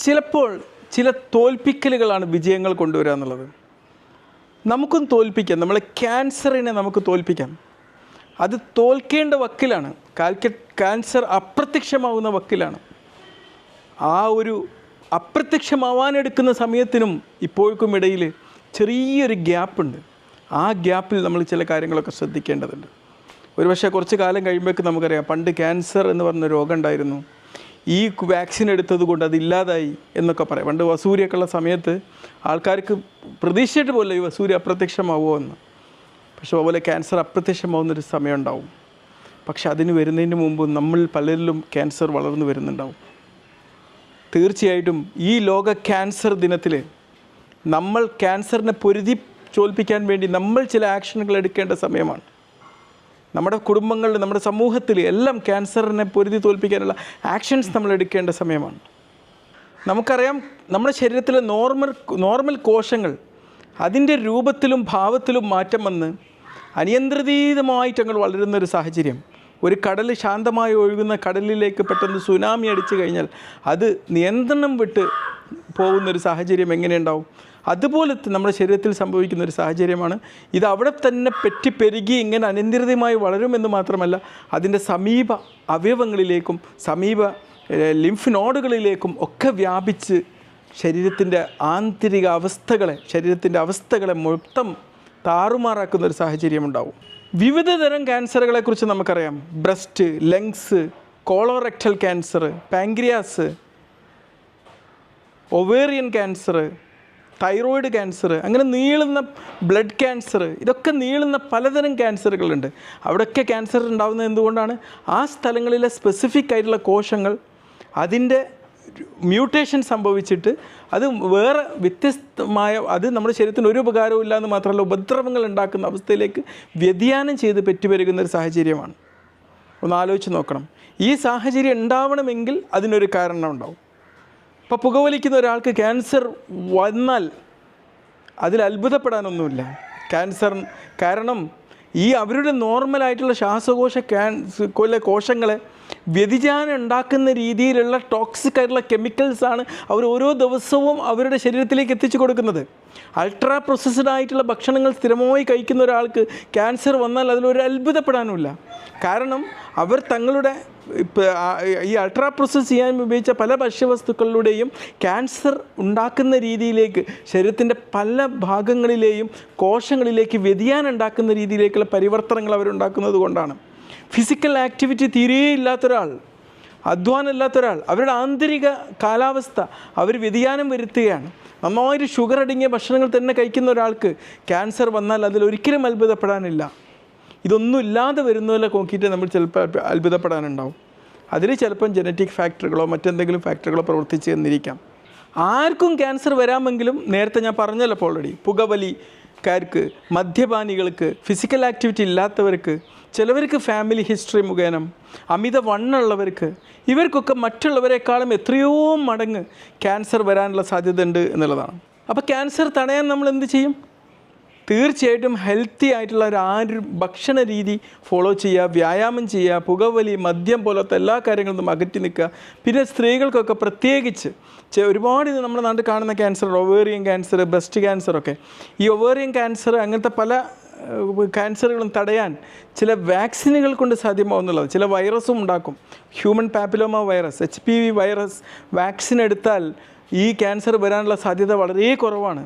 ചിലപ്പോൾ ചില തോൽപ്പിക്കലുകളാണ് വിജയങ്ങൾ കൊണ്ടുവരിക എന്നുള്ളത്. നമുക്കും തോൽപ്പിക്കാം, നമ്മളെ ക്യാൻസറിനെ നമുക്ക് തോൽപ്പിക്കാം. അത് തോൽക്കേണ്ട വക്കിലാണ്. ക്യാൻസർ അപ്രത്യക്ഷമാവുന്ന വക്കിലാണ്. ആ ഒരു അപ്രത്യക്ഷമാവാനെടുക്കുന്ന സമയത്തിനും ഇപ്പോഴേക്കും ഇടയിൽ ചെറിയൊരു ഗ്യാപ്പുണ്ട്. ആ ഗ്യാപ്പിൽ നമ്മൾ ചില കാര്യങ്ങളൊക്കെ ശ്രദ്ധിക്കേണ്ടതുണ്ട്. ഒരുപക്ഷെ കുറച്ച് കാലം കഴിയുമ്പോഴേക്ക് നമുക്കറിയാം, പണ്ട് ക്യാൻസർ എന്ന് പറഞ്ഞ രോഗം ഉണ്ടായിരുന്നു, ഈ വാക്സിൻ എടുത്തത് കൊണ്ട് അതില്ലാതായി എന്നൊക്കെ പറയാം. പണ്ട് വസൂരിയൊക്കെ ഉള്ള സമയത്ത് ആൾക്കാർക്ക് പ്രതീക്ഷിച്ചിട്ട് പോലെ ഈ വസൂരി അപ്രത്യക്ഷമാവുമോ എന്ന്. പക്ഷെ അതുപോലെ ക്യാൻസർ അപ്രത്യക്ഷമാവുന്നൊരു സമയം ഉണ്ടാവും. പക്ഷെ അതിന് വരുന്നതിന് മുമ്പ് നമ്മൾ പലരിലും ക്യാൻസർ വളർന്നു വരുന്നുണ്ടാവും. തീർച്ചയായിട്ടും ഈ ലോക ക്യാൻസർ ദിനത്തിൽ നമ്മൾ ക്യാൻസറിനെ പൊരുതി തോൽപ്പിക്കാൻ വേണ്ടി നമ്മൾ ചില ആക്ഷനുകൾ എടുക്കേണ്ട സമയമാണ്. നമ്മുടെ കുടുംബങ്ങളിൽ, നമ്മുടെ സമൂഹത്തിൽ എല്ലാം ക്യാൻസറിനെ പൊരുതി തോൽപ്പിക്കാനുള്ള ആക്ഷൻസ് നമ്മൾ എടുക്കേണ്ട സമയമാണ്. നമുക്കറിയാം, നമ്മുടെ ശരീരത്തിലെ നോർമൽ കോശങ്ങൾ അതിൻ്റെ രൂപത്തിലും ഭാവത്തിലും മാറ്റം വന്ന് അനിയന്ത്രിതമായിട്ട് അങ്ങ് വളരുന്നൊരു സാഹചര്യം. ഒരു കടൽ ശാന്തമായി ഒഴുകുന്ന കടലിലേക്ക് പെട്ടെന്ന് സുനാമി അടിച്ചു കഴിഞ്ഞാൽ അത് നിയന്ത്രണം വിട്ട് പോകുന്നൊരു സാഹചര്യം എങ്ങനെയുണ്ടാവും? അതുപോലെ നമ്മുടെ ശരീരത്തിൽ സംഭവിക്കുന്ന ഒരു സാഹചര്യമാണ് ഇത്. അവിടെ തന്നെ പെരുകി ഇങ്ങനെ അനിയന്ത്രിതമായി വളരുമെന്ന് മാത്രമല്ല, അതിൻ്റെ സമീപ അവയവങ്ങളിലേക്കും സമീപ ലിംഫ് നോഡുകളിലേക്കും ഒക്കെ വ്യാപിച്ച് ശരീരത്തിൻ്റെ ആന്തരിക അവസ്ഥകളെ, ശരീരത്തിൻ്റെ അവസ്ഥകളെ മൊത്തം താറുമാറാക്കുന്ന ഒരു സാഹചര്യം ഉണ്ടാവും. വിവിധ തരം ക്യാൻസറുകളെക്കുറിച്ച് നമുക്കറിയാം. Breast, lungs, colorectal cancer, pancreas, ovarian cancer, thyroid cancer, അങ്ങനെ നീളുന്ന ബ്ലഡ് ക്യാൻസർ, ഇതൊക്കെ നീളുന്ന പലതരം ക്യാൻസറുകളുണ്ട്. അവിടെയൊക്കെ ക്യാൻസർ ഉണ്ടാകുന്നത് എന്തുകൊണ്ടാണ്? ആ സ്ഥലങ്ങളിലെ സ്പെസിഫിക് ആയിട്ടുള്ള കോശങ്ങൾ അതിൻ്റെ മ്യൂട്ടേഷൻ സംഭവിച്ചിട്ട് അത് വേറെ വ്യത്യസ്തമായ, അത് നമ്മുടെ ശരീരത്തിന് ഒരു ഉപകാരവും ഇല്ല എന്ന് മാത്രമല്ല ഉപദ്രവങ്ങൾ ഉണ്ടാക്കുന്ന അവസ്ഥയിലേക്ക് വ്യതിയാനം ചെയ്ത് പെറ്റുപെരുകുന്ന ഒരു സാഹചര്യമാണ്. ഒന്ന് ആലോചിച്ച് നോക്കണം. ഈ സാഹചര്യം ഉണ്ടാവണമെങ്കിൽ അതിനൊരു കാരണം ഉണ്ടാവും. ഇപ്പോൾ പുകവലിക്കുന്ന ഒരാൾക്ക് ക്യാൻസർ വന്നാൽ അതിൽ അത്ഭുതപ്പെടാനൊന്നുമില്ല. കാരണം അവരുടെ നോർമലായിട്ടുള്ള ശ്വാസകോശ കോശങ്ങളെ വ്യതിചാനം ഉണ്ടാക്കുന്ന രീതിയിലുള്ള ടോക്സിക് ആയിട്ടുള്ള കെമിക്കൽസാണ് അവർ ഓരോ ദിവസവും അവരുടെ ശരീരത്തിലേക്ക് എത്തിച്ചു കൊടുക്കുന്നത്. അൾട്രാ പ്രോസസ്ഡ് ആയിട്ടുള്ള ഭക്ഷണങ്ങൾ സ്ഥിരമായി കഴിക്കുന്ന ഒരാൾക്ക് ക്യാൻസർ വന്നാൽ അതിലൊരു അത്ഭുതപ്പെടാനുമില്ല. കാരണം അവർ തങ്ങളുടെ ഈ അൾട്രാ പ്രോസസ്സ് ചെയ്യാൻ ഉപയോഗിച്ച പല ഭക്ഷ്യവസ്തുക്കളിലൂടെയും ക്യാൻസർ ഉണ്ടാക്കുന്ന രീതിയിലേക്ക് ശരീരത്തിൻ്റെ പല ഭാഗങ്ങളിലെയും കോശങ്ങളിലേക്ക് വ്യതിയാനം ഉണ്ടാക്കുന്ന രീതിയിലേക്കുള്ള പരിവർത്തനങ്ങൾ അവരുണ്ടാക്കുന്നത് കൊണ്ടാണ്. ഫിസിക്കൽ ആക്ടിവിറ്റി തീരെ ഇല്ലാത്തൊരാൾ, അധ്വാനം ഇല്ലാത്തൊരാൾ, അവരുടെ ആന്തരിക കാലാവസ്ഥ അവർ വ്യതിയാനം വരുത്തുകയാണ്. നന്നായിട്ട് ഷുഗർ അടങ്ങിയ ഭക്ഷണങ്ങൾ തന്നെ കഴിക്കുന്ന ഒരാൾക്ക് ക്യാൻസർ വന്നാൽ അതിലൊരിക്കലും അത്ഭുതപ്പെടാനില്ല. ഇതൊന്നും ഇല്ലാതെ വരുന്നതിലെ നോക്കിയിട്ട് നമ്മൾ ചിലപ്പോൾ അത്ഭുതപ്പെടാനുണ്ടാവും. അതിൽ ചിലപ്പം ജനറ്റിക് ഫാക്ടറുകളോ മറ്റെന്തെങ്കിലും ഫാക്ടറുകളോ പ്രവർത്തിച്ച് എന്നിരിക്കാം. ആർക്കും ക്യാൻസർ വരാമെങ്കിലും നേരത്തെ ഞാൻ പറഞ്ഞല്ലോ ഓൾറെഡി, പുകവലിക്കാർക്ക്, മദ്യപാനികൾക്ക്, ഫിസിക്കൽ ആക്ടിവിറ്റി ഇല്ലാത്തവർക്ക്, ചിലവർക്ക് ഫാമിലി ഹിസ്റ്ററി മുഖേന, അമിത വണ്ണമുള്ളവർക്ക്, ഇവർക്കൊക്കെ മറ്റുള്ളവരെക്കാളും എത്രയോ മടങ്ങ് ക്യാൻസർ വരാനുള്ള സാധ്യത ഉണ്ട് എന്നുള്ളതാണ്. അപ്പോൾ ക്യാൻസർ തടയാൻ നമ്മൾ എന്ത് ചെയ്യും? തീർച്ചയായിട്ടും ഹെൽത്തി ആയിട്ടുള്ള ഭക്ഷണ രീതി ഫോളോ ചെയ്യുക, വ്യായാമം ചെയ്യുക, പുകവലി, മദ്യം പോലത്തെ എല്ലാ കാര്യങ്ങളും നമ്മൾ അകറ്റി നിൽക്കുക. പിന്നെ സ്ത്രീകൾക്കൊക്കെ പ്രത്യേകിച്ച് ഒരുപാട് നമ്മുടെ നാട്ടിൽ കാണുന്ന ക്യാൻസർ, ഒവേറിയൻ ക്യാൻസർ, ബ്രസ്റ്റ് ക്യാൻസറൊക്കെ, ഈ ഒവേറിയൻ ക്യാൻസർ അങ്ങനത്തെ പല ക്യാൻസറുകളും തടയാൻ ചില വാക്സിനുകൾ കൊണ്ട് സാധ്യമാവുന്നുള്ളത്. ചില വൈറസും ഉണ്ടാക്കും. Human papilloma virus, HPV virus vaccine എടുത്താൽ ഈ ക്യാൻസർ വരാനുള്ള സാധ്യത വളരെ കുറവാണ്.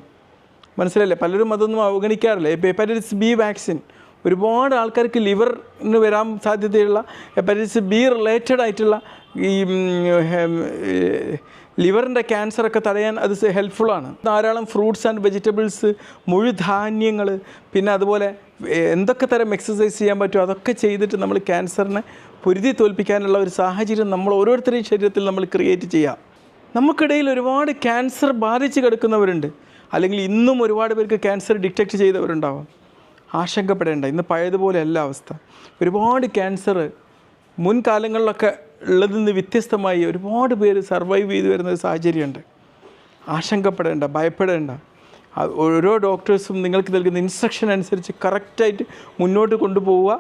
മനസ്സിലല്ലേ? പലരും അതൊന്നും അവഗണിക്കാറില്ല. ഹെപ്പറ്റൈറ്റിസ് ബി വാക്സിൻ ഒരുപാട് ആൾക്കാർക്ക് ലിവറിന് വരാൻ സാധ്യതയുള്ള ഹെപ്പറ്റൈറ്റിസ് ബി റിലേറ്റഡ് ആയിട്ടുള്ള ഈ ലിവറിൻ്റെ ക്യാൻസറൊക്കെ തടയാൻ അത് ഹെൽപ്ഫുള്ളാണ്. ധാരാളം ഫ്രൂട്ട്സ് ആൻഡ് വെജിറ്റബിൾസ്, മുഴുധാന്യങ്ങൾ, പിന്നെ അതുപോലെ എന്തൊക്കെ തരം എക്സസൈസ് ചെയ്യാൻ പറ്റുമോ അതൊക്കെ ചെയ്തിട്ട് നമ്മൾ ക്യാൻസറിനെ പൊരുതി തോൽപ്പിക്കാനുള്ള ഒരു സാഹചര്യം നമ്മൾ ഓരോരുത്തരുടെയും ശരീരത്തിൽ നമ്മൾ ക്രിയേറ്റ് ചെയ്യുക. നമുക്കിടയിൽ ഒരുപാട് ക്യാൻസർ ബാധിച്ച് കിടക്കുന്നവരുണ്ട്, അല്ലെങ്കിൽ ഇന്നും ഒരുപാട് പേർക്ക് ക്യാൻസർ ഡിറ്റക്റ്റ് ചെയ്തവരുണ്ടാവാം. ആശങ്കപ്പെടേണ്ട. ഇന്ന് പഴയതുപോലെ അല്ല അവസ്ഥ. ഒരുപാട് ക്യാൻസർ മുൻകാലങ്ങളിലൊക്കെ ഉള്ളതിൽ നിന്ന് വ്യത്യസ്തമായി ഒരുപാട് പേര് സർവൈവ് ചെയ്ത് വരുന്ന സാഹചര്യമുണ്ട്. ആശങ്കപ്പെടേണ്ട, ഭയപ്പെടേണ്ട. ഓരോ ഡോക്ടേഴ്സും നിങ്ങൾക്ക് നൽകുന്ന ഇൻസ്ട്രക്ഷൻ അനുസരിച്ച് കറക്റ്റായിട്ട് മുന്നോട്ട് കൊണ്ടുപോവുക.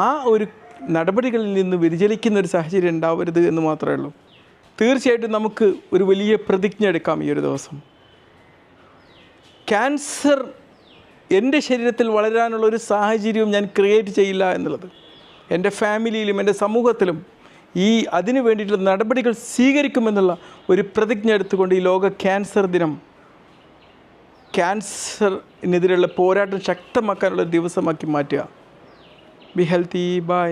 ആ ഒരു നടപടികളിൽ നിന്ന് വ്യതിചലിക്കുന്ന ഒരു സാഹചര്യം ഉണ്ടാവരുത് എന്ന് മാത്രമേ ഉള്ളൂ. തീർച്ചയായിട്ടും നമുക്ക് ഒരു വലിയ പ്രതിജ്ഞ എടുക്കാം ഈ ഒരു ദിവസം. ക്യാൻസർ എൻ്റെ ശരീരത്തിൽ വളരാനുള്ള ഒരു സാഹചര്യവും ഞാൻ ക്രിയേറ്റ് ചെയ്യില്ല എന്നുള്ളത്. എൻ്റെ ഫാമിലിയിലും എൻ്റെ സമൂഹത്തിലും അതിനു വേണ്ടിയിട്ടുള്ള നടപടികൾ സ്വീകരിക്കുമെന്നുള്ള ഒരു പ്രതിജ്ഞ എടുത്തുകൊണ്ട് ഈ ലോക ക്യാൻസർ ദിനം ക്യാൻസറിനെതിരെയുള്ള പോരാട്ടം ശക്തമാക്കാനുള്ള ദിവസമാക്കി മാറ്റുക. Be healthy. ബൈ.